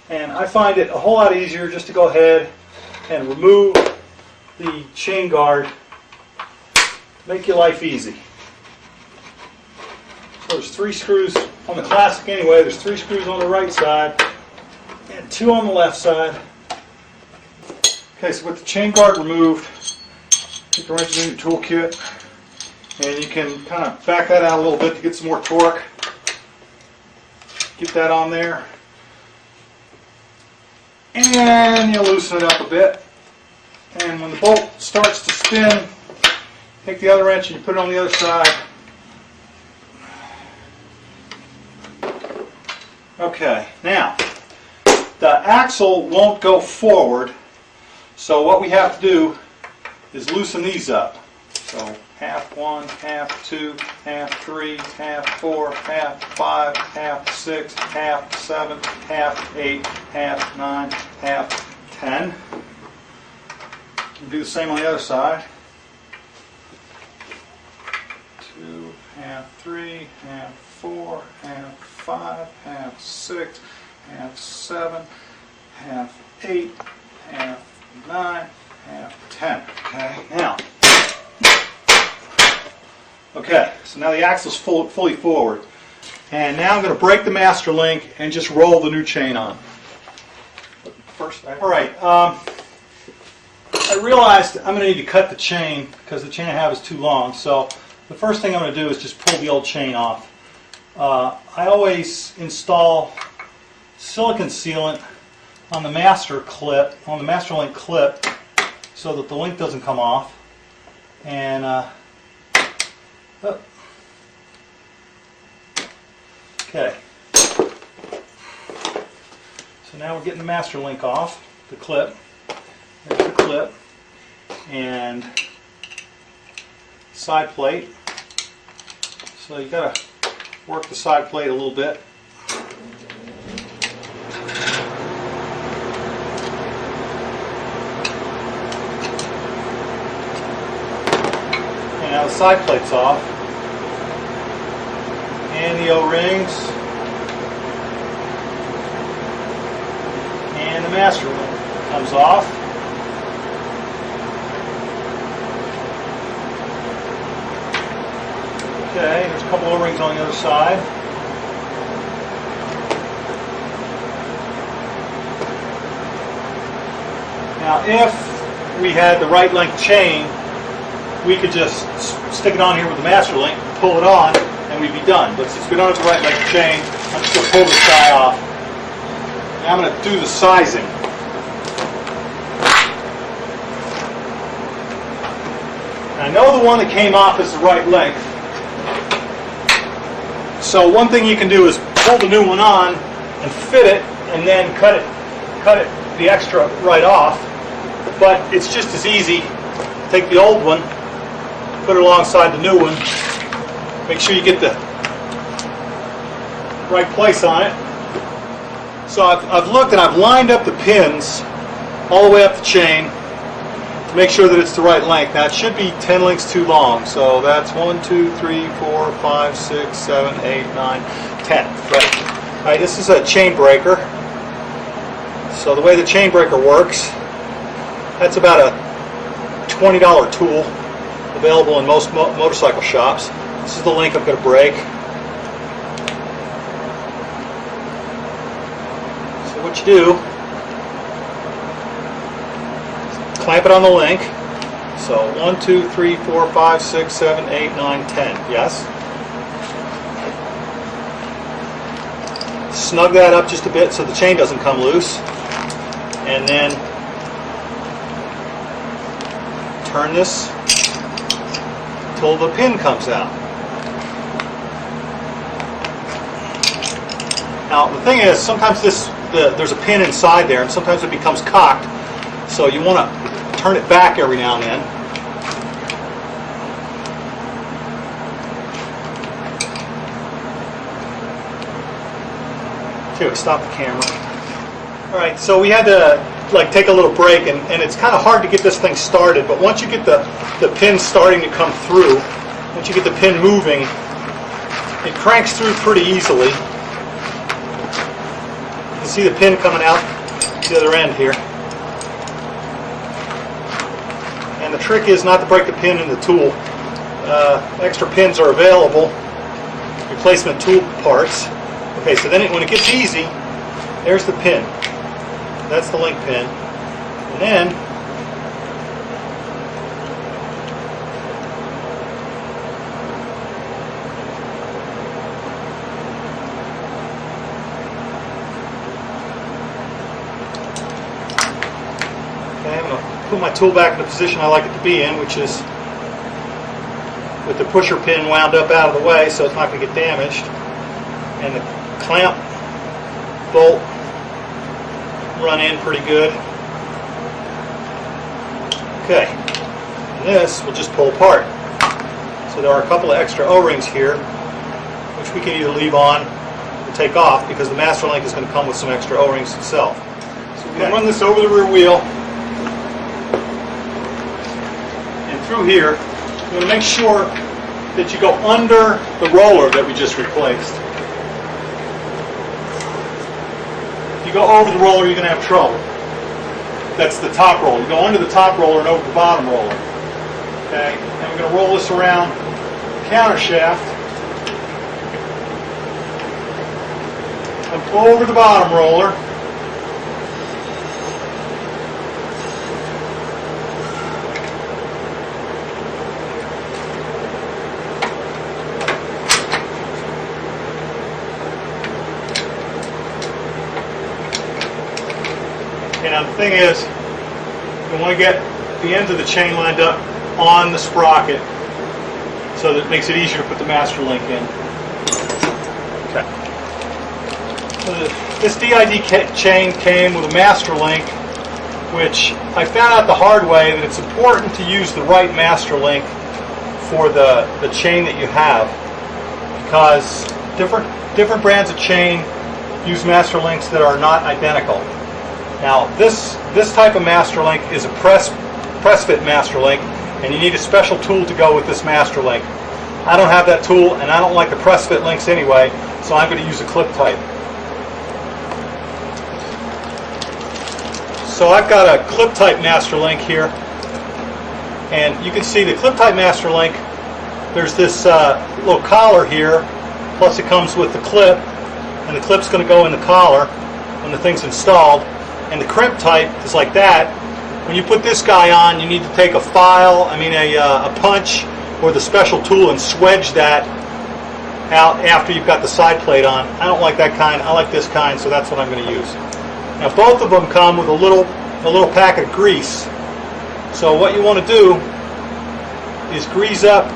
And I find it a whole lot easier just to go ahead and remove the chain guard, make your life easy. So there's 3 screws on the Classic anyway. There's 3 screws on the right side and 2 on the left side. Okay, so with the chain guard removed, take the wrench in your toolkit, and you can kind of back that out a little bit to get some more torque. Get that on there, and you loosen it up a bit. And when the bolt starts to spin, take the other wrench and you put it on the other side. Okay, now the axle won't go forward, so what we have to do is loosen these up. So half 1, half 2, half 3, half 4, half 5, half 6, half 7, half 8, half 9, half 10. You can do the same on the other side. 2, half 3, half 4, half 5, half 6, half 7, half 8, half 9, half 10. Okay, now. Okay, so now the axle's fully forward. And now I'm going to break the master link and just roll the new chain on. Alright, I realized I'm going to need to cut the chain because the chain I have is too long. So the first thing I'm going to do is just pull the old chain off. I always install silicone sealant on the master link clip, so that the link doesn't come off. And okay. So now we're getting the master link off the clip. There's the clip and side plate. So you got to work the side plate a little bit. And now the side plate's off. And the O-rings. And the master link comes off. Okay, there's a couple O-rings on the other side. Now if we had the right length chain, we could just stick it on here with the master link, pull it on, and we'd be done. But since we don't have the right length chain, I'm just going to pull this guy off. Now I'm going to do the sizing. I know the one that came off is the right length. So one thing you can do is pull the new one on and fit it, and then cut it the extra right off. But it's just as easy. Take the old one, put it alongside the new one. Make sure you get the right place on it. So I've looked and I've lined up the pins all the way up the chain to make sure that it's the right length. Now it should be 10 links too long. So that's 1, 2, 3, 4, 5, 6, 7, 8, 9, 10. Right. All right, this is a chain breaker. So the way the chain breaker works, that's about a $20 tool available in most motorcycle shops. This is the link I'm going to break. So what you do, clamp it on the link. So 1, 2, 3, 4, 5, 6, 7, 8, 9, 10. Yes? Snug that up just a bit so the chain doesn't come loose. And then turn this until the pin comes out. Now the thing is, sometimes there's a pin inside there, and sometimes it becomes cocked. So you want to turn it back every now and then. Here, stop the camera. All right, so we had to take a little break, and it's kind of hard to get this thing started, but once you get the pin starting to come through, once you get the pin moving, it cranks through pretty easily. You can see the pin coming out the other end here. And the trick is not to break the pin in the tool. Extra pins are available, replacement tool parts. Okay, so then when it gets easy, there's the pin. That's the link pin. And then I'm going to put my tool back in the position I like it to be in, which is with the pusher pin wound up out of the way so it's not going to get damaged. And the clamp bolt run in pretty good. Okay, and this will just pull apart. So there are a couple of extra O-rings here which we can either leave on or take off because the master link is going to come with some extra O-rings itself. So we're going to run this over the rear wheel and through here. You want to make sure that you go under the roller that we just replaced. If you go over the roller, you're going to have trouble. That's the top roller. You go under the top roller and over the bottom roller. Okay, and we're going to roll this around the counter shaft and over the bottom roller. Now the thing is, you want to get the ends of the chain lined up on the sprocket so that it makes it easier to put the master link in. Okay. So this DID chain came with a master link, which I found out the hard way that it's important to use the right master link for the chain that you have, because different brands of chain use master links that are not identical. Now this type of master link is a press fit master link, and you need a special tool to go with this master link. I don't have that tool, and I don't like the press fit links anyway, so I'm going to use a clip type. So I've got a clip type master link here, and you can see the clip type master link. There's this little collar here, plus it comes with the clip, and the clip's going to go in the collar when the thing's installed. And the crimp type is like that. When you put this guy on, you need to take a punch or the special tool and swedge that out after you've got the side plate on. I don't like that kind. I like this kind, so that's what I'm going to use. Now both of them come with a little packet of grease. So what you want to do is grease up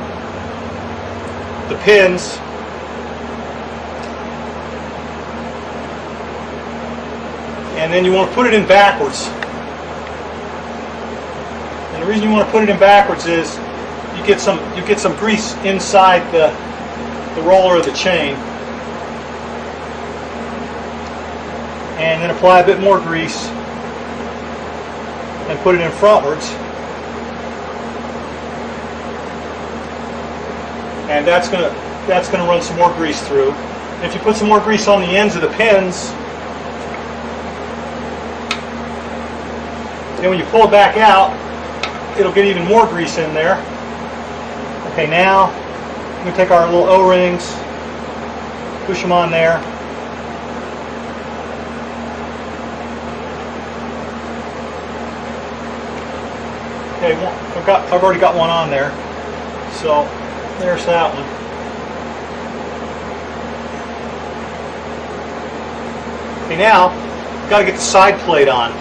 the pins . And then you want to put it in backwards. And the reason you want to put it in backwards is you get some grease inside the roller of the chain. And then apply a bit more grease and put it in frontwards. And that's gonna run some more grease through. And if you put some more grease on the ends of the pins, and when you pull it back out, it'll get even more grease in there. Okay, now we're going to take our little O-rings, push them on there. Okay, I've already got one on there, so there's that one. Okay, now we've got to get the side plate on.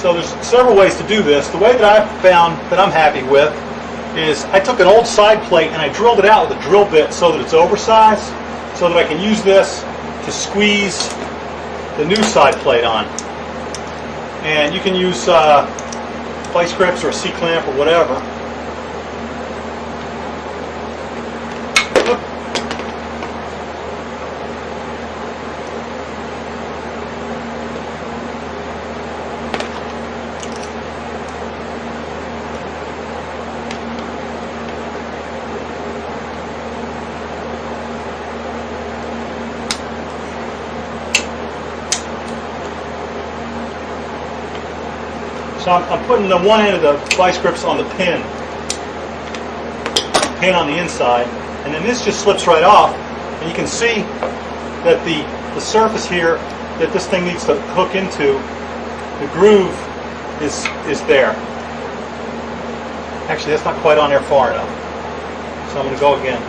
So there's several ways to do this. The way that I've found that I'm happy with is I took an old side plate and I drilled it out with a drill bit so that it's oversized, so that I can use this to squeeze the new side plate on. And you can use vice grips or a C-clamp or whatever. So I'm putting the one end of the vice grips on the pin on the inside, and then this just slips right off, and you can see that the surface here that this thing needs to hook into, the groove is there. Actually, that's not quite on there far enough, so I'm going to go again.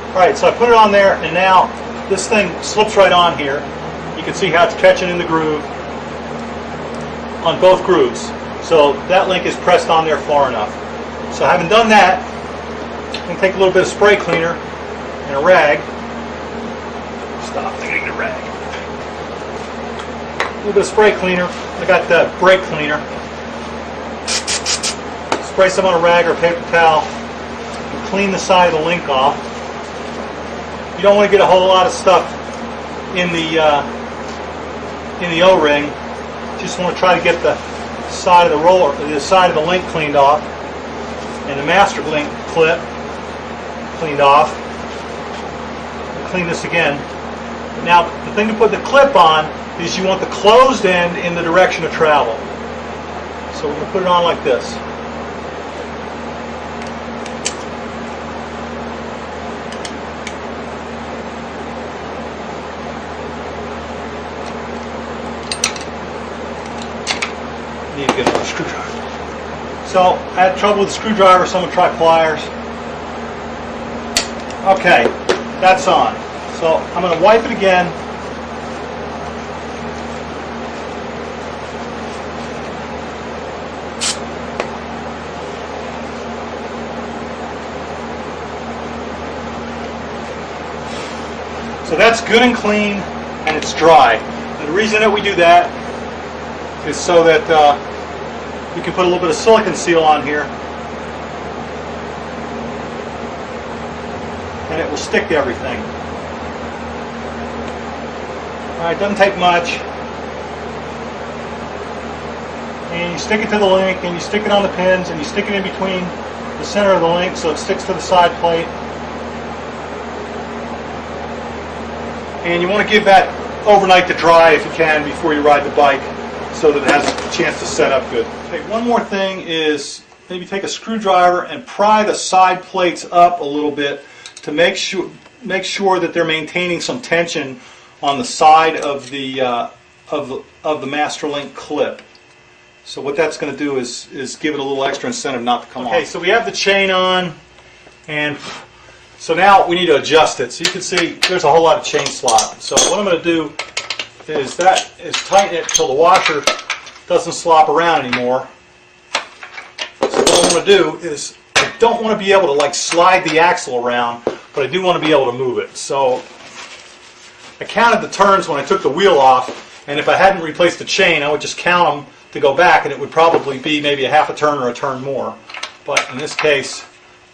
Alright, so I put it on there, and now this thing slips right on here. You can see how it's catching in the groove on both grooves. So that link is pressed on there far enough. So having done that, I'm going to take a little bit of spray cleaner and a rag. Stop getting the rag. A little bit of spray cleaner. I got the brake cleaner. Spray some on a rag or a paper towel and clean the side of the link off. You don't want to get a whole lot of stuff in the O-ring. Just want to try to get the side of the roller, the side of the link cleaned off, and the master link clip cleaned off. I'll clean this again. Now, the thing to put the clip on is you want the closed end in the direction of travel. So we're going to put it on like this. Need to get another screwdriver. So I had trouble with the screwdriver, so I'm going to try pliers. Okay, that's on. So I'm going to wipe it again. So that's good and clean, and it's dry. And the reason that we do that is so that you can put a little bit of silicone seal on here, and it will stick to everything. Alright, doesn't take much. And you stick it to the link, and you stick it on the pins, and you stick it in between the center of the link so it sticks to the side plate. And you want to give that overnight to dry if you can before you ride the bike, so that it has a chance to set up good. Okay, one more thing is maybe take a screwdriver and pry the side plates up a little bit to make sure that they're maintaining some tension on the side of the master link clip. So what that's going to do is give it a little extra incentive not to come off. Okay, so we have the chain on, and so now we need to adjust it. So you can see there's a whole lot of chain slop. So what I'm going to do is tighten it until the washer doesn't slop around anymore. So what I'm going to do is, I don't want to be able to like slide the axle around, but I do want to be able to move it. So I counted the turns when I took the wheel off, and if I hadn't replaced the chain, I would just count them to go back, and it would probably be maybe a half a turn or a turn more. But in this case,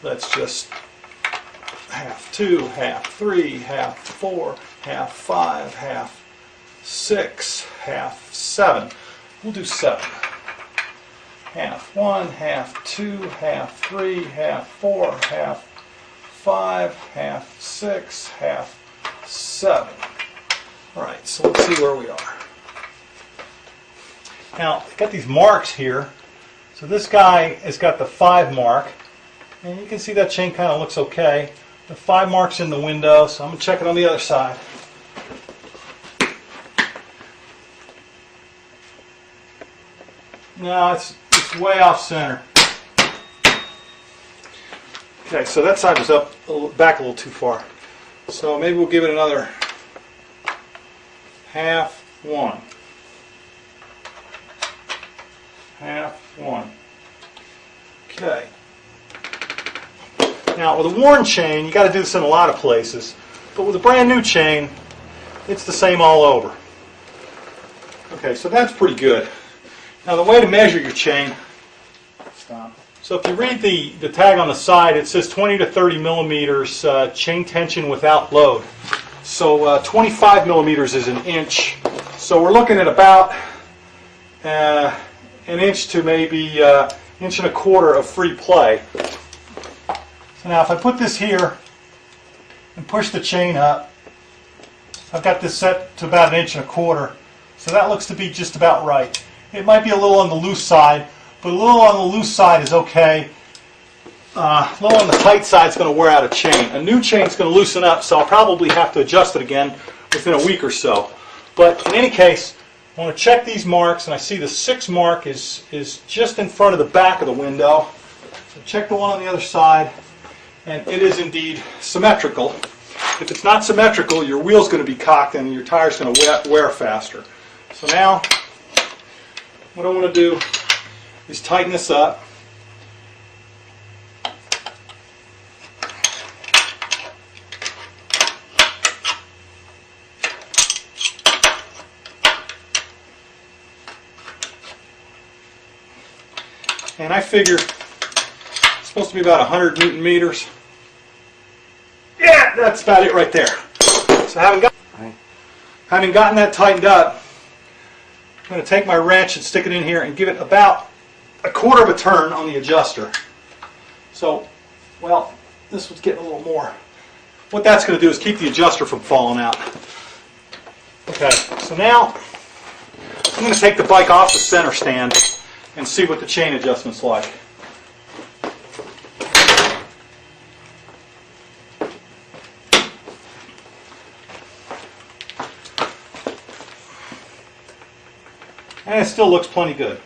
let's just half 2, half 3, half 4, half 5, half 6, half 7. We'll do 7. Half 1, half 2, half 3, half 4, half 5, half 6, half 7. Alright, so let's see where we are. Now, I've got these marks here. So this guy has got the 5 mark. And you can see that chain kind of looks okay. The 5 marks in the window, so I'm going to check it on the other side. No, it's way off center. Okay, so that side was back a little too far. So maybe we'll give it another half 1. Half 1. Okay. Now with a worn chain, you got to do this in a lot of places, but with a brand new chain, it's the same all over. Okay, so that's pretty good. Now the way to measure your chain, stop. So if you read the tag on the side, it says 20 to 30 millimeters chain tension without load. So 25 millimeters is an inch. So we're looking at about an inch to maybe inch and a quarter of free play. So now if I put this here and push the chain up, I've got this set to about an inch and a quarter. So that looks to be just about right. It might be a little on the loose side, but a little on the loose side is okay. A little on the tight side is going to wear out a chain. A new chain is going to loosen up, so I'll probably have to adjust it again within a week or so. But in any case, I want to check these marks, and I see the 6 mark is just in front of the back of the window. So check the one on the other side, and it is indeed symmetrical. If it's not symmetrical, your wheel's going to be cocked and your tire's going to wear faster. So now, what I want to do is tighten this up. And I figure it's supposed to be about 100 Newton meters. Yeah, that's about it right there. So having gotten that tightened up, I'm going to take my wrench and stick it in here and give it about a quarter of a turn on the adjuster. So, well, this one's getting a little more. What that's going to do is keep the adjuster from falling out. Okay, so now I'm going to take the bike off the center stand and see what the chain adjustment's like. And it still looks plenty good.